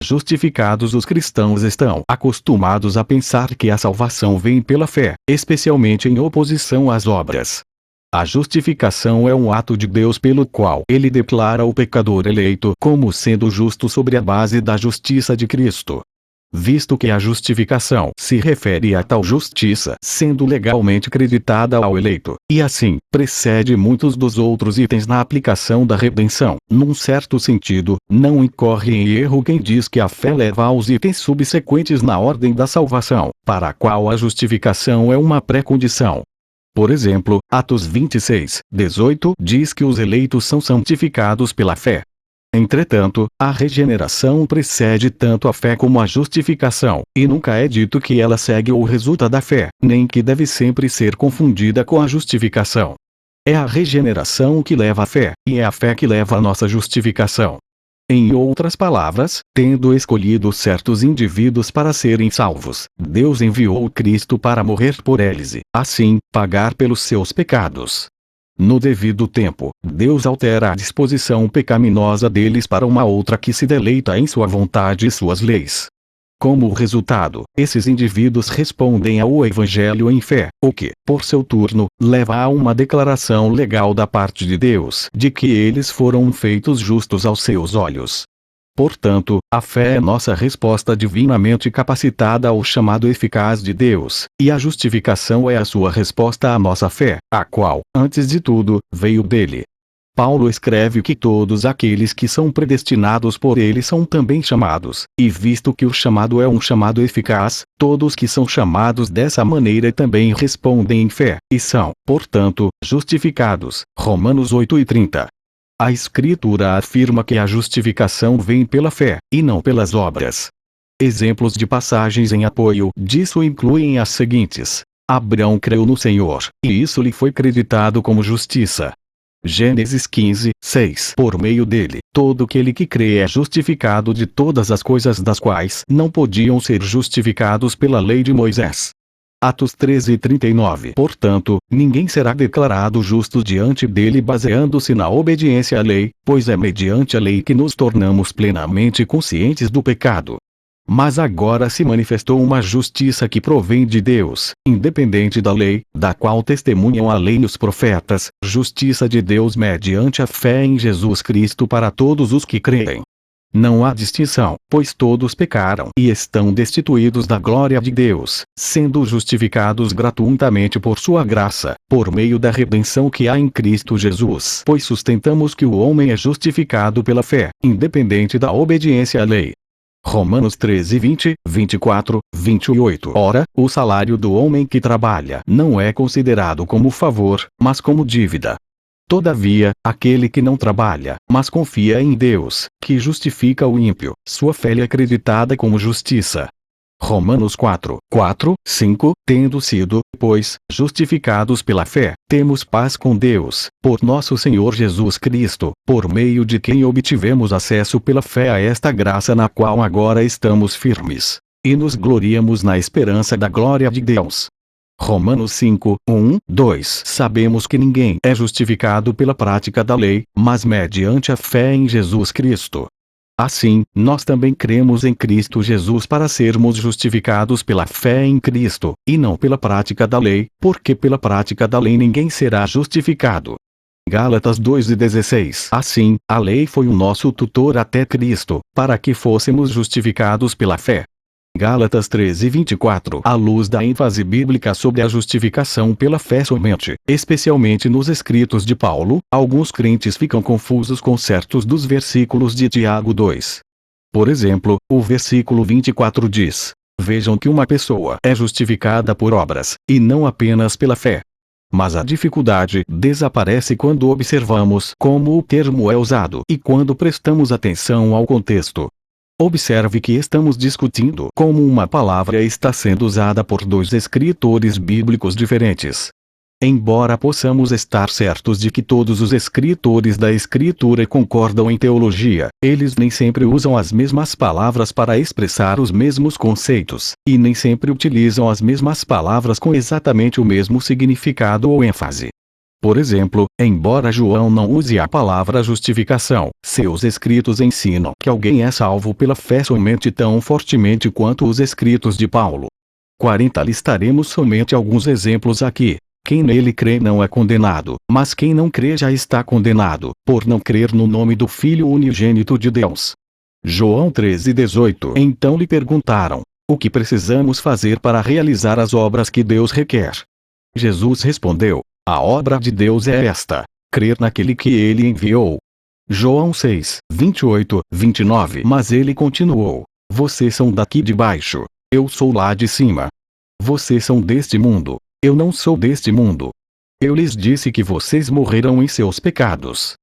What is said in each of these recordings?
Justificados, os cristãos estão acostumados a pensar que a salvação vem pela fé, especialmente em oposição às obras. A justificação é um ato de Deus pelo qual Ele declara o pecador eleito como sendo justo sobre a base da justiça de Cristo. Visto que a justificação se refere a tal justiça sendo legalmente creditada ao eleito, e assim, precede muitos dos outros itens na aplicação da redenção, num certo sentido, não incorre em erro quem diz que a fé leva aos itens subsequentes na ordem da salvação, para a qual a justificação é uma pré-condição. Por exemplo, Atos 26:18 diz que os eleitos são santificados pela fé. Entretanto, a regeneração precede tanto a fé como a justificação, e nunca é dito que ela segue ou resulta da fé, nem que deve sempre ser confundida com a justificação. É a regeneração que leva à fé, e é a fé que leva à nossa justificação. Em outras palavras, tendo escolhido certos indivíduos para serem salvos, Deus enviou Cristo para morrer por eles e, assim, pagar pelos seus pecados. No devido tempo, Deus altera a disposição pecaminosa deles para uma outra que se deleita em sua vontade e suas leis. Como resultado, esses indivíduos respondem ao Evangelho em fé, o que, por seu turno, leva a uma declaração legal da parte de Deus de que eles foram feitos justos aos seus olhos. Portanto, a fé é nossa resposta divinamente capacitada ao chamado eficaz de Deus, e a justificação é a sua resposta à nossa fé, a qual, antes de tudo, veio dele. Paulo escreve que todos aqueles que são predestinados por ele são também chamados, e visto que o chamado é um chamado eficaz, todos que são chamados dessa maneira também respondem em fé, e são, portanto, justificados. Romanos 8:30. A Escritura afirma que a justificação vem pela fé, e não pelas obras. Exemplos de passagens em apoio disso incluem as seguintes: Abraão creu no Senhor, e isso lhe foi creditado como justiça. Gênesis 15:6. Por meio dele, todo aquele que crê é justificado de todas as coisas das quais não podiam ser justificados pela lei de Moisés. Atos 13:39. Portanto, ninguém será declarado justo diante dele baseando-se na obediência à lei, pois é mediante a lei que nos tornamos plenamente conscientes do pecado. Mas agora se manifestou uma justiça que provém de Deus, independente da lei, da qual testemunham a lei e os profetas, justiça de Deus mediante a fé em Jesus Cristo para todos os que creem. Não há distinção, pois todos pecaram e estão destituídos da glória de Deus, sendo justificados gratuitamente por sua graça, por meio da redenção que há em Cristo Jesus. Pois sustentamos que o homem é justificado pela fé, independente da obediência à lei. Romanos 13:20, 24, 28. Ora, o salário do homem que trabalha não é considerado como favor, mas como dívida. Todavia, aquele que não trabalha, mas confia em Deus, que justifica o ímpio, sua fé lhe é acreditada como justiça. Romanos 4:5. Tendo sido, pois, justificados pela fé, temos paz com Deus, por nosso Senhor Jesus Cristo, por meio de quem obtivemos acesso pela fé a esta graça na qual agora estamos firmes. E nos gloriamos na esperança da glória de Deus. Romanos 5:1-2. Sabemos que ninguém é justificado pela prática da lei, mas mediante a fé em Jesus Cristo. Assim, nós também cremos em Cristo Jesus para sermos justificados pela fé em Cristo, e não pela prática da lei, porque pela prática da lei ninguém será justificado. Gálatas 2:16. Assim, a lei foi o nosso tutor até Cristo, para que fôssemos justificados pela fé. Gálatas 13:24. À luz da ênfase bíblica sobre a justificação pela fé somente, especialmente nos escritos de Paulo, alguns crentes ficam confusos com certos dos versículos de Tiago 2. Por exemplo, o versículo 24 diz: Vejam que uma pessoa é justificada por obras, e não apenas pela fé. Mas a dificuldade desaparece quando observamos como o termo é usado e quando prestamos atenção ao contexto. Observe que estamos discutindo como uma palavra está sendo usada por dois escritores bíblicos diferentes. Embora possamos estar certos de que todos os escritores da Escritura concordam em teologia, eles nem sempre usam as mesmas palavras para expressar os mesmos conceitos, e nem sempre utilizam as mesmas palavras com exatamente o mesmo significado ou ênfase. Por exemplo, embora João não use a palavra justificação, seus escritos ensinam que alguém é salvo pela fé somente tão fortemente quanto os escritos de Paulo. 40 Listaremos somente alguns exemplos aqui. Quem nele crê não é condenado, mas quem não crê já está condenado, por não crer no nome do Filho unigênito de Deus. João 13:18 Então lhe perguntaram: o que precisamos fazer para realizar as obras que Deus requer? Jesus respondeu: a obra de Deus é esta: crer naquele que ele enviou. João 6:28-29 Mas ele continuou: vocês são daqui de baixo, eu sou lá de cima. Vocês são deste mundo, eu não sou deste mundo. Eu lhes disse que vocês morrerão em seus pecados.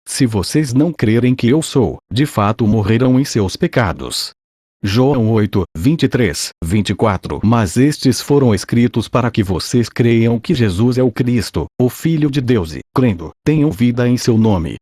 Se vocês não crerem que eu sou, de fato morrerão em seus pecados. João 8:23-24 Mas estes foram escritos para que vocês creiam que Jesus é o Cristo, o Filho de Deus e, crendo, tenham vida em seu nome.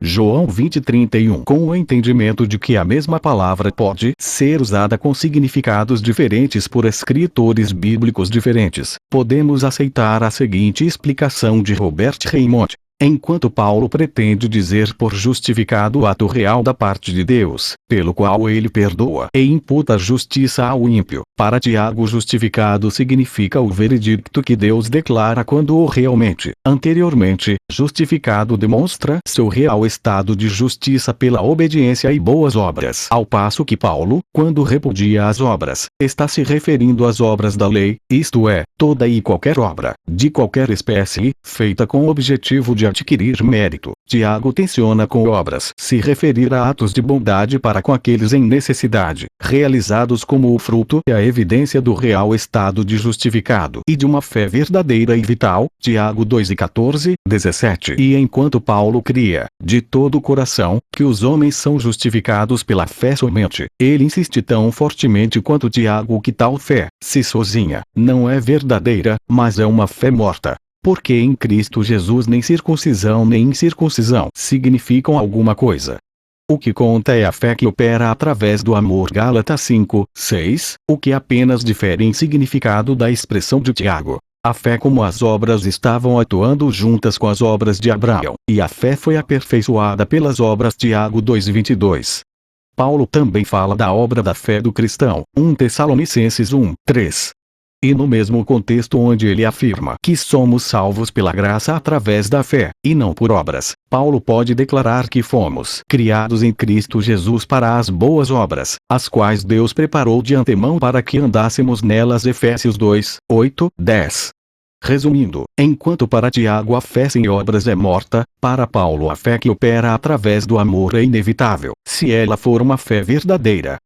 João 20:31 Com o entendimento de que a mesma palavra pode ser usada com significados diferentes por escritores bíblicos diferentes, podemos aceitar a seguinte explicação de Robert Raymond. Enquanto Paulo pretende dizer por justificado o ato real da parte de Deus, pelo qual ele perdoa e imputa justiça ao ímpio, para Tiago justificado significa o veredicto que Deus declara quando o realmente, anteriormente, justificado demonstra seu real estado de justiça pela obediência e boas obras. Ao passo que Paulo, quando repudia as obras, está se referindo às obras da lei, isto é, toda e qualquer obra, de qualquer espécie, feita com o objetivo de adquirir mérito. Tiago tenciona com obras se referir a atos de bondade para com aqueles em necessidade, realizados como o fruto e a evidência do real estado de justificado e de uma fé verdadeira e vital. Tiago 2:14-17 E enquanto Paulo cria, de todo o coração, que os homens são justificados pela fé somente, ele insiste tão fortemente quanto Tiago que tal fé, se sozinha, não é verdadeira, mas é uma fé morta. Porque em Cristo Jesus nem circuncisão nem incircuncisão significam alguma coisa. O que conta é a fé que opera através do amor. Gálatas 5:6, o que apenas difere em significado da expressão de Tiago. A fé como as obras estavam atuando juntas com as obras de Abraão, e a fé foi aperfeiçoada pelas obras. Tiago 2:22. Paulo também fala da obra da fé do cristão. 1 Tessalonicenses 1:3. E no mesmo contexto onde ele afirma que somos salvos pela graça através da fé, e não por obras, Paulo pode declarar que fomos criados em Cristo Jesus para as boas obras, as quais Deus preparou de antemão para que andássemos nelas. Efésios 2:8-10. Resumindo, enquanto para Tiago a fé sem obras é morta, para Paulo a fé que opera através do amor é inevitável, se ela for uma fé verdadeira.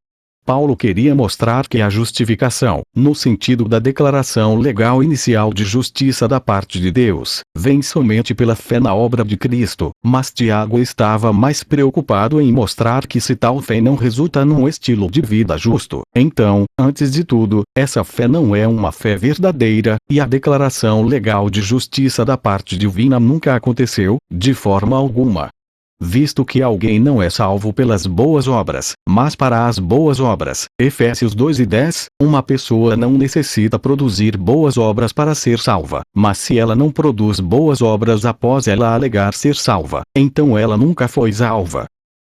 Paulo queria mostrar que a justificação, no sentido da declaração legal inicial de justiça da parte de Deus, vem somente pela fé na obra de Cristo, mas Tiago estava mais preocupado em mostrar que se tal fé não resulta num estilo de vida justo, então, antes de tudo, essa fé não é uma fé verdadeira, e a declaração legal de justiça da parte divina nunca aconteceu, de forma alguma. Visto que alguém não é salvo pelas boas obras, mas para as boas obras. Efésios 2:10, uma pessoa não necessita produzir boas obras para ser salva, mas se ela não produz boas obras após ela alegar ser salva, então ela nunca foi salva.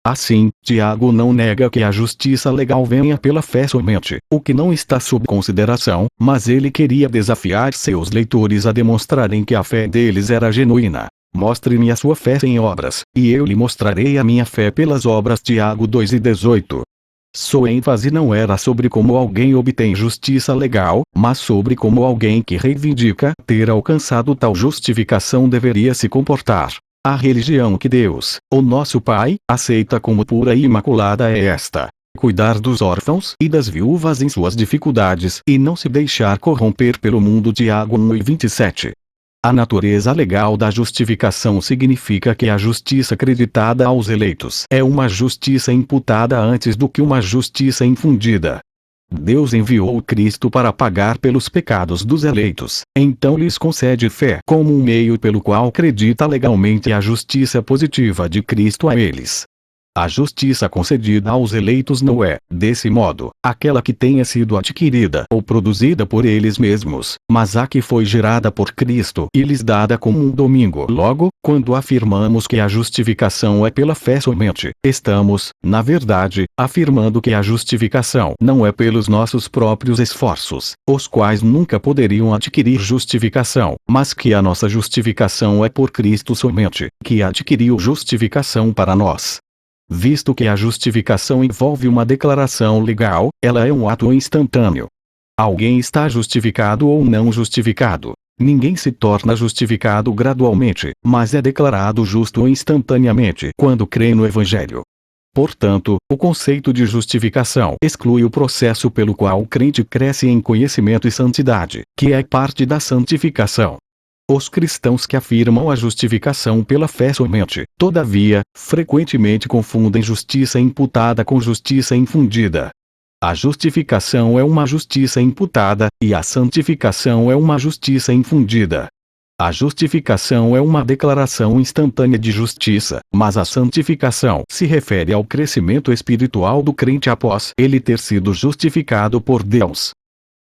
Assim, Tiago não nega que a justiça legal venha pela fé somente, o que não está sob consideração, mas ele queria desafiar seus leitores a demonstrarem que a fé deles era genuína. Mostre-me a sua fé sem obras, e eu lhe mostrarei a minha fé pelas obras. Tiago 2:18. Sua ênfase não era sobre como alguém obtém justiça legal, mas sobre como alguém que reivindica ter alcançado tal justificação deveria se comportar. A religião que Deus, o nosso Pai, aceita como pura e imaculada é esta: cuidar dos órfãos e das viúvas em suas dificuldades e não se deixar corromper pelo mundo. Tiago 1:27. A natureza legal da justificação significa que a justiça acreditada aos eleitos é uma justiça imputada antes do que uma justiça infundida. Deus enviou Cristo para pagar pelos pecados dos eleitos, então lhes concede fé como um meio pelo qual acredita legalmente a justiça positiva de Cristo a eles. A justiça concedida aos eleitos não é, desse modo, aquela que tenha sido adquirida ou produzida por eles mesmos, mas a que foi gerada por Cristo e lhes dada como um domingo. Logo, quando afirmamos que a justificação é pela fé somente, estamos, na verdade, afirmando que a justificação não é pelos nossos próprios esforços, os quais nunca poderiam adquirir justificação, mas que a nossa justificação é por Cristo somente, que adquiriu justificação para nós. Visto que a justificação envolve uma declaração legal, ela é um ato instantâneo. Alguém está justificado ou não justificado. Ninguém se torna justificado gradualmente, mas é declarado justo instantaneamente quando crê no Evangelho. Portanto, o conceito de justificação exclui o processo pelo qual o crente cresce em conhecimento e santidade, que é parte da santificação. Os cristãos que afirmam a justificação pela fé somente, todavia, frequentemente confundem justiça imputada com justiça infundida. A justificação é uma justiça imputada, e a santificação é uma justiça infundida. A justificação é uma declaração instantânea de justiça, mas a santificação se refere ao crescimento espiritual do crente após ele ter sido justificado por Deus.